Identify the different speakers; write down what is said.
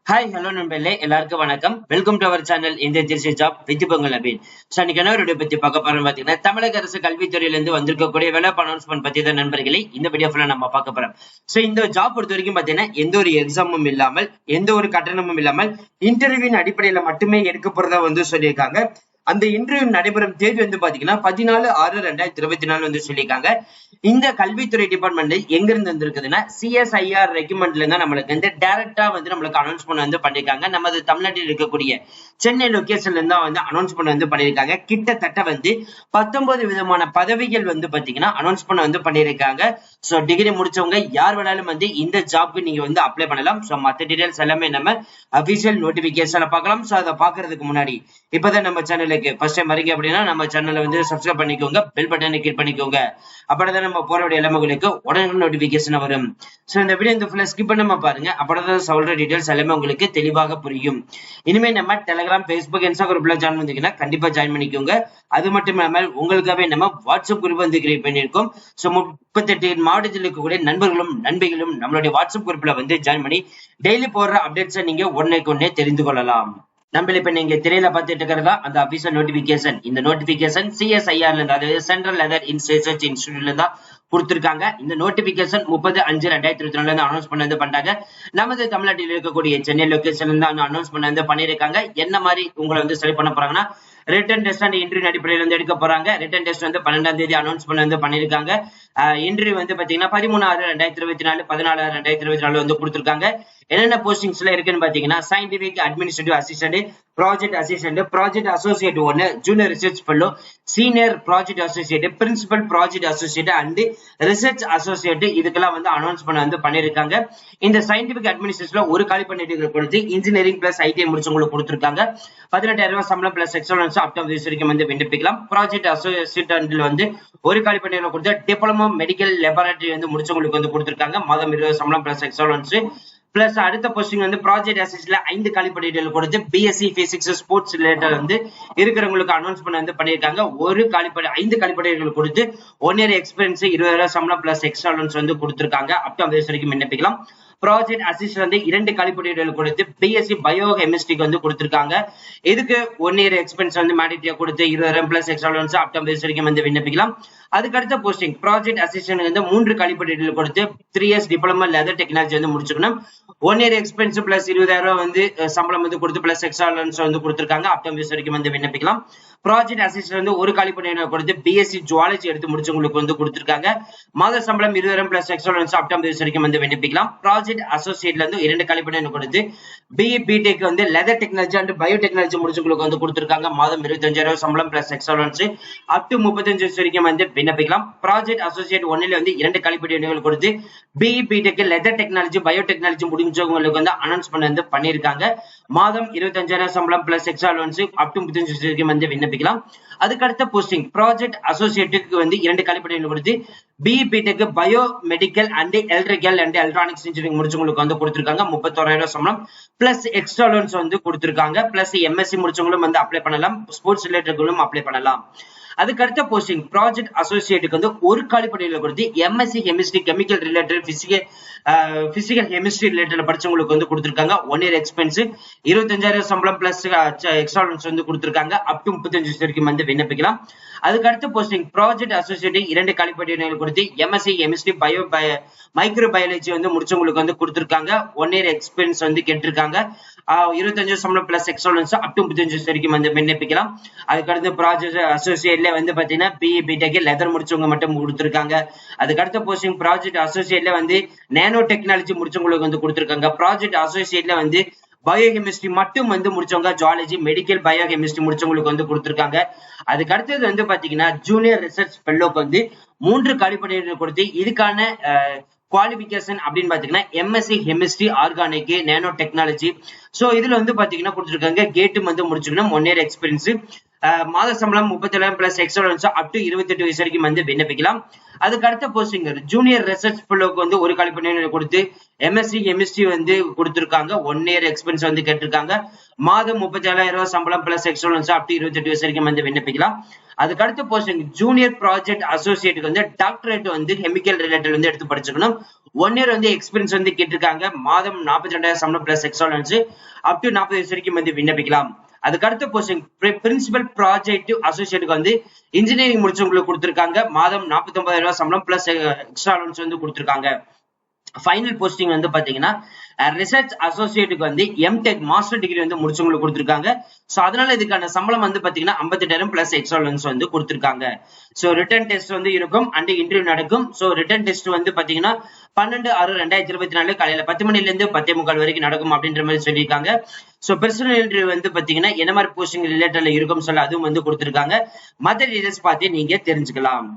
Speaker 1: Hi hello நண்பர்களே, எல்லாருக்கும் வணக்கம். வெல்கம் டு அவர் சேனல் இந்த ஜெர்சி ஜாப் வித் பொங்கல் அபின். ஸோ இன்னைக்கு என்ன வீடியோ பத்தி பார்க்க போறோம் பார்த்தீங்கன்னா, தமிழக அரசு கல்வித்துறையிலிருந்து வந்திருக்கக்கூடிய வேலை அனௌன்ஸ்மெண்ட் பத்தி தான் நண்பர்களே இந்த வீடியோ ஃபுல்லா நம்ம பார்க்க போறோம். ஸோ இந்த ஜாப் பொறுத்த வரைக்கும் பார்த்தீங்கன்னா எந்த ஒரு எக்ஸாமும் இல்லாமல் எந்த ஒரு கட்டணமும் இல்லாமல் இன்டர்வியூவின் அடிப்படையில மட்டுமே எடுக்க போறதா சொல்லியிருக்காங்க. அந்த இன்டர்வியூ நடைபெறும் தேதி பாத்தீங்கன்னா 14/6/2024 சொல்லியிருக்காங்க. இந்த கல்வித்துறை டிபார்ட்மெண்ட் எங்க இருந்து வந்திருக்குதுன்னா CSIR ரெக்யூமெண்ட்ல இருந்தா நம்மளுக்கு டைரக்டா நம்மளுக்கு அனௌன்ஸ்மெண்ட் பண்ணிருக்காங்க. நமது தமிழ்நாட்டில் இருக்கக்கூடிய சென்னை லொகேஷன்ல இருந்தா அனௌன்ஸ்மெண்ட் பண்ணிருக்காங்க. கிட்டத்தட்ட 19 விதமான பதவிகள் பாத்தீங்கன்னா அனௌன்ஸ்மெண்ட் பண்ணிருக்காங்க. சோ டிகிரி முடிச்சவங்க யார் வேணாலும் இந்த ஜாப்க்கு நீங்க அப்ளை பண்ணலாம். சோ மத்த டீடைல்ஸ் எல்லாமே நம்ம அபிஷியல் நோட்டிபிகேஷன்ல பார்க்கலாம். சோ அதை பாக்குறதுக்கு முன்னாடி இப்பதான் நம்ம சேனலுக்கு ஃபர்ஸ்ட் டைம் வரீங்க அப்படின்னா நம்ம சேனலை சப்ஸ்கிரைப் பண்ணிக்கோங்க, பெல் பட்டனை கிளிக் பண்ணிக்கோங்க. அப்பதான் நம்ம போற வீடியோ எல்லாமே உங்களுக்கு உடனே நோட்டிபிகேஷன் வரும். சோ இந்த வீடியோ ஃபுல்லா ஸ்கிப் பண்ணாம பாருங்க. அப்பதான் சொல்ற டீடைல்ஸ் எல்லாமே உங்களுக்கு தெளிவாக புரியும். இனிமே நம்ம டெலிகிராம், ஃபேஸ்புக், இன்ஸ்டா குரூப்ல ஜாயின் பண்ணிங்கன்னா கண்டிப்பா ஜாயின் பண்ணிக்கோங்க. அது மட்டும் இல்லாமல் உங்களுக்காகவே நம்ம வாட்ஸ்அப் குரூப் கிரியேட் பண்ணியிருக்கோம். சோ 38 மாவட்டத்தில் இருக்கக்கூடிய நண்பர்களும் நண்பிகளும் நம்மளுடைய வாட்ஸ்அப் குரூப்ல ஜாயின் பண்ணி டெய்லி போடுற அப்டேட்ஸை நீங்க ஒன்னே தெரிந்து கொள்ளலாம். நம்ம இப்ப நீங்க திரையில பார்த்துட்டு இருக்கிறதா அந்த அபிஷியல் நோட்டிபிகேஷன். இந்த நோட்டிபிகேஷன் CSIR இருந்து, அதாவது சென்ட்ரல் லெதர் ரிசர்ச் இன்ஸ்டிடியூட்ல தான் கொடுத்திருக்காங்க. இந்த நோட்டிபிகேஷன் 30/5/2024 அனௌன்ஸ் பண்றாங்க. நமது தமிழ்நாட்டில் இருக்கக்கூடிய சென்னை லொகேஷன்ல இருந்து அனௌன்ஸ் பண்ணிருக்காங்க. என்ன மாதிரி உங்களை செலக்ட் பண்ண போறாங்கன்னா ரிட்டன் டெஸ்ட் அண்ட் இன்டர்வியூ அடிப்படையில் எடுக்க போறாங்க. ரிட்டன் டெஸ்ட் 12ஆம் தேதி அனௌன்ஸ்மெண்ட் பண்ணிருக்காங்க. இன்டர்வியூ பாத்தீங்கன்னா 13/6/2024 14/6/2024 கொடுத்திருக்காங்க. என்னென்ன போஸ்டிங்ஸ்ல இருக்குன்னு பாத்தீங்கன்னா scientific administrative assistant, project assistant, project associate 1, junior research fellow, senior project associate, principal project associate and research associate இதுக்கெல்லாம் அனௌன்ஸ்மெண்ட் பண்ணிருக்காங்க. இந்த சயின்டிபிக் அட்மினிஸ்ட்ரேஷன்ல ஒரு காலி பண்ணிட்டு கொடுத்து இன்ஜினியரிங் பிளஸ் ITI முடிச்சவங்களுக்கு கொடுத்திருக்காங்க. 18,000 சம்பளம் பிளஸ் எக்ஸலன்ஸ் அப் டு வரைக்கும் விண்ணப்பிக்கலாம். ப்ராஜெக்ட் அசோசியேட்ல ஒரு காலி பண்ணிட்டு கொடுத்து டிப்ளமோ மெடிக்கல் லேபரேட்டரி முடிச்சவங்களுக்கு கொடுத்திருக்காங்க. மாதம் 20 சம்பளம் பிளஸ் எக்ஸலன்ஸ் பிளஸ் அடுத்த போஸ்டிங் ப்ராஜெக்ட் அசிஸ்ட்ல 5 காலி பணியிடங்கள் கொடுத்து BSc பிசிக்ஸ் ஸ்போர்ட்ஸ் ரிலேட்டட் இருக்கிறவங்களுக்கு அனௌன்ஸ்மெண்ட் பண்ணிருக்காங்க. 5 காலி பணியிடங்கள் கொடுத்து 1 இயர் எக்ஸ்பீரியன்ஸ் 20,000 சம்பளம் பிளஸ் எக்ஸ்ட்ராலன்ஸ் கொடுத்திருக்காங்க. அப் டு வரைக்கும் விண்ணப்பிக்கலாம். ப்ராஜெக்ட் அசிஸ்டன்ட் 2 காலி பணியிடங்கள் கொடுத்து BSc பயோ கெமிஸ்ட்ரிக்கு கொடுத்திருக்காங்க. இதுக்கு 1 இயர் எக்ஸ்பீரியன்ஸ் மேண்டிட்டரியா கொடுத்து 20,000 பிளஸ் எக்ஸ்ட்ராலன்ஸ் அப் டு வரைக்கும் விண்ணப்பிக்கலாம். அதுக்கு அடுத்த போஸ்டிங் ப்ராஜெக்ட் அசிஸ்டன்ட் 3 காலி பணியிடங்கள் கொடுத்து 3 இயர்ஸ் டிப்ளமோ லெதர் டெக்னாலஜி முடிச்சுக்கணும். 1 இயர் எக்ஸ்பென்ஸ் பிளஸ் 20,000 சம்பளம் கொடுத்து பிளஸ் எக்ஸ்ட்ராலன்ஸ் கொடுத்திருக்காங்க. அப் டு வரைக்கும் விண்ணப்பிக்கலாம். ப்ராஜெக்ட் அசிஸ்டன்ட் 1 காலி பணியிடங்கள் கொடுத்து BSc ஜுவாலஜி எடுத்து முடிச்சவங்களுக்கு கொடுத்திருக்காங்க. மாத சம்பளம் 20,000 பிளஸ் எக்ஸ்ட்ராலன்ஸ் அப் டு வரைக்கும் விண்ணப்பிக்கலாம். ப்ராஜெக்ட் அசோசியேட்ல 2 காலி பணியிடங்கள் கொடுத்து BE BTech leather technology and bio technology முடிச்சவங்களுக்கு கொடுத்திருக்காங்க. மாதம் 25,000 சம்பளம் பிளஸ் எக்ஸ்ட்ராலன்ஸ் அப் டு 35 வரைக்கும் விண்ணப்பிக்கலாம். ப்ராஜெக்ட் அசோசியேட் 1ல 2 காலி பணியிடங்கள் கொடுத்து BE BTech leather technology bio technology முடிஞ்சவங்களுக்கு அனௌன்ஸ்மெண்ட் பண்ணிருக்காங்க. மாதம் 25,000 சம்பளம் plus extra allowance up to 35 வரைக்கும் விண்ணப்பிக்கலாம். அதுக்கு அடுத்த போஸ்டிங் ப்ராஜெக்ட் அசோசியேட்டுக்கு 2 காலி பணியிடங்கள் கொடுத்து BE BTech bio medical and electrical and electronics engineering முடிச்சவங்களுக்கு கொடுத்திருக்காங்க. 31,000 சம்பளம் பிளஸ் எக்ஸ்ட்ரா அலவன்ஸ் கொடுத்திருக்காங்க. பிளஸ் MSc முடிச்சவங்களும் அப்ளை பண்ணலாம். ஸ்போர்ட்ஸ் ரிலேட்டர்களும் அப்ளை பண்ணலாம். அதுக்கு அடுத்த போஸ்டிங் ப்ராஜெக்ட் அசோசியேட்டுக்கு 1 காலி பணியிடங்கள் கொடுத்து MSc chemistry chemical related physical chemistry related படிச்சவங்களுக்கு கொடுத்திருக்காங்க. 1 இயர் எக்ஸ்பென்ஸ் 25,000 சம்பளம் பிளஸ் எக்ஸ்ட்ராலன்ஸ் கொடுத்திருக்காங்க. அப் டு 35 வரைக்கும் விண்ணப்பிக்கலாம். அதுக்கு அடுத்த போஸ்டிங் ப்ராஜெக்ட் அசோசியேட் 2 காலி பணியிடங்கள் கொடுத்து MSc கெமிஸ்ட்ரி மைக்ரோ பயாலஜி முடிச்சவங்களுக்கு கொடுத்திருக்காங்க. 1 இயர் எக்ஸ்பென்ஸ் கேட்டிருக்காங்க. 25 சம்பளம் பிளஸ் எக்ஸ்ட்ராலன்ஸ் அப் டு 35 வரைக்கும் விண்ணப்பிக்கலாம். அதுக்கு அடுத்து ப்ராஜெக்ட் அசோசியேட்ல பாத்தீங்கன்னா BE BTech லெதர் முடிச்சவங்க மட்டும் கொடுத்திருக்காங்க. அதுக்கு அடுத்த போஸ்டிங் ப்ராஜெக்ட் அசோசியேட்ல நேனோ டெக்னாலஜி முடிச்சவங்களுக்கு கொடுத்திருக்காங்க. ப்ராஜெக்ட் அசோசியேட்ல பயோ கெமிஸ்ட்ரி மட்டும் முடிச்சவங்க ஜுவாலஜி மெடிக்கல் பயோ கெமிஸ்ட்ரி முடிச்சவங்களுக்கு கொடுத்திருக்காங்க. அதுக்கு அடுத்தது பாத்தீங்கன்னா ஜூனியர் ரிசர்ச் ஃபெல்லோக்கு 3 காலி பணியிடங்கள் கொடுத்து இதுக்கான குவாலிபிகேஷன் அப்படின்னு பாத்தீங்கன்னா MSc chemistry organic nano technology. So இதுல பாத்தீங்கன்னா கொடுத்திருக்காங்க கேட் முடிச்சுக்கணும். 1 இயர் எக்ஸ்பீரியன்ஸ் மாத சம்பளம் 37,000 பிளஸ் எக்ஸ்ட்ராலன்ஸ் அப் டு 28 வயசு வரைக்கும் விண்ணப்பிக்கலாம். அதுக்கு அடுத்த போஸ்டிங் ஜூனியர் ரிசர்ச் ஃபெல்லோக்கு 1 காலி பணியிடங்கள் கொடுத்து MSc கெமிஸ்ட்ரி கொடுத்திருக்காங்க. 1 இயர் எக்ஸ்பென்ஸ் கேட்டிருக்காங்க. மாதம் 37,000 சம்பளம் பிளஸ் எக்ஸ்ட்ராலன்ஸ் அப் டு 28 வயசு வரைக்கும் விண்ணப்பிக்கலாம். அதுக்கு அடுத்த போஸ்டிங் ஜூனியர் ப்ராஜெக்ட் அசோசியேட்டுக்கு டாக்டரேட் கெமிக்கல் ரிலேட்டட் எடுத்து படிச்சுக்கணும். 1 year வந்து எக்ஸ்பீரியன்ஸ் வந்து கேட்டிருக்காங்க. மாதம் 42,000 சம்பளம் பிளஸ் எக்ஸ்ட்ரா அப் டு 40 வயசு வரைக்கும் வந்து விண்ணப்பிக்கலாம். அதுக்கு அடுத்த போஸ்டிங் பிரின்சிபல் ப்ராஜெக்ட் அசோசியேட்டுக்கு வந்து இன்ஜினியரிங் முடிச்சவங்களுக்கு கொடுத்திருக்காங்க. மாதம் 49,000 சம்பளம் பிளஸ் எக்ஸ்ட்ரா அலவன்ஸ் வந்து கொடுத்திருக்காங்க. ஃபைனல் போஸ்டிங் வந்து பாத்தீங்கன்னா ரிசர்ச் அசோசியேட்டுக்கு வந்து எம்டெக் மாஸ்டர் டிகிரி வந்து முடிச்சவங்களுக்கு கொடுத்திருக்காங்க. சோ அதனால இதுக்கான சம்பளம் வந்து பாத்தீங்கன்னா 58,000 பிளஸ் எக்ஸ்ட்ரா அலவன்ஸ் வந்து கொடுத்திருக்காங்க. சோ ரிட்டன் டெஸ்ட் வந்து இருக்கும் அண்ட் இன்டர்வியூ நடக்கும். சோ ரிட்டன் டெஸ்ட் வந்து பாத்தீங்கன்னா 12/6/2024 காலையில 10 மணில இருந்து 10:45 வரைக்கும் நடக்கும் அப்படின்ற மாதிரி சொல்லியிருக்காங்க. சோ பர்சனல் இன்டர்வியூ வந்து பாத்தீங்கன்னா என்ன மாதிரி போஸ்டிங் ரிலேட்டட்ல இருக்கும் சொல்ல அதுவும் வந்து கொடுத்திருக்காங்க. மற்ற டீடைல்ஸ் பார்த்து நீங்க தெரிஞ்சுக்கலாம்.